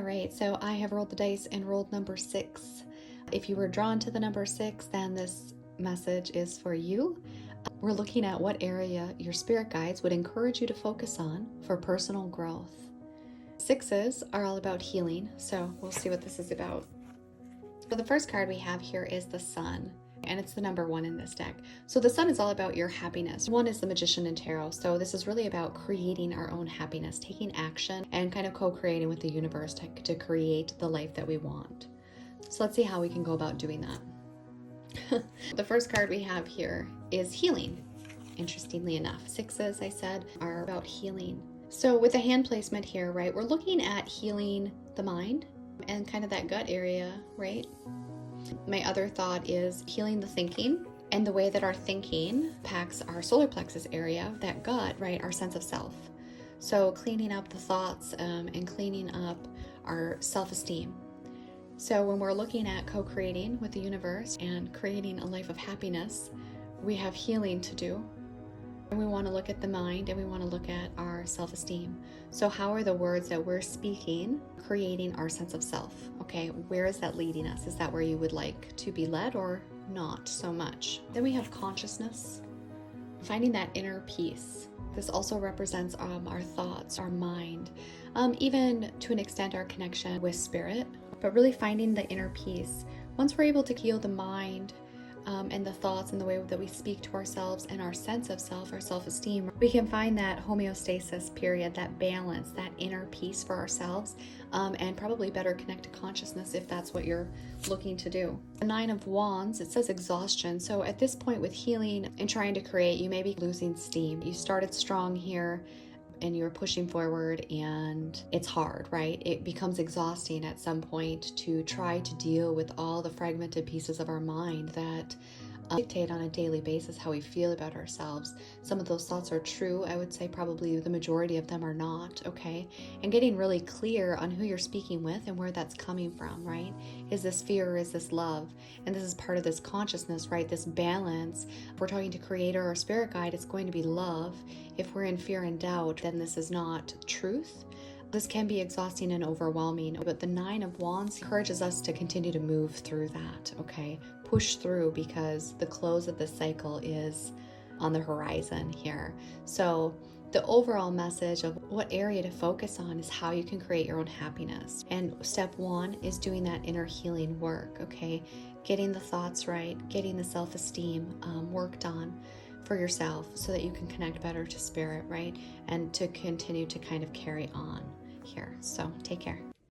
right, so I have rolled the dice and rolled number 6. If you were drawn to the number 6, then this message is for you. We're looking at what area your spirit guides would encourage you to focus on for personal growth. 6s are all about healing, so we'll see what this is about. So the first card we have here is the Sun, and it's the number 1 in this deck. So the Sun is all about your happiness. 1 is the Magician in Tarot, so this is really about creating our own happiness, taking action, and kind of co-creating with the universe to create the life that we want. So let's see how we can go about doing that. The first card we have here is healing. Interestingly enough, 6s, I said, are about healing. So with the hand placement here, right, we're looking at healing the mind and kind of that gut area, right? My other thought is healing the thinking and the way that our thinking impacts our solar plexus area, that gut, right, our sense of self. So cleaning up the thoughts and cleaning up our self-esteem. So when we're looking at co-creating with the universe and creating a life of happiness, we have healing to do. And we want to look at the mind and we want to look at our self-esteem. So how are the words that we're speaking creating our sense of self? Okay, where is that leading us? Is that where you would like to be led or not so much? Then we have consciousness, finding that inner peace. This also represents our thoughts, our mind, even to an extent our connection with spirit, but really finding the inner peace. Once we're able to heal the mind, and the thoughts and the way that we speak to ourselves and our sense of self, our self-esteem, we can find that homeostasis period, that balance, that inner peace for ourselves, and probably better connect to consciousness if that's what you're looking to do. The 9 of Wands, it says exhaustion. So at this point with healing and trying to create, you may be losing steam. You started strong here and you're pushing forward and it's hard, right? It becomes exhausting at some point to try to deal with all the fragmented pieces of our mind that dictate on a daily basis how we feel about ourselves. Some of those thoughts are true. I would say probably the majority of them are not, okay? And getting really clear on who you're speaking with and where that's coming from, right? Is this fear or is this love? And this is part of this consciousness, right? This balance. If we're talking to creator or spirit guide, it's going to be love. If we're in fear and doubt, then this is not truth. This can be exhausting and overwhelming, but the 9 of Wands encourages us to continue to move through that, okay? Push through, because the close of the cycle is on the horizon here. So the overall message of what area to focus on is how you can create your own happiness. And step 1 is doing that inner healing work, okay? Getting the thoughts right, getting the self-esteem worked on for yourself so that you can connect better to spirit, right? And to continue to kind of carry on here. So take care.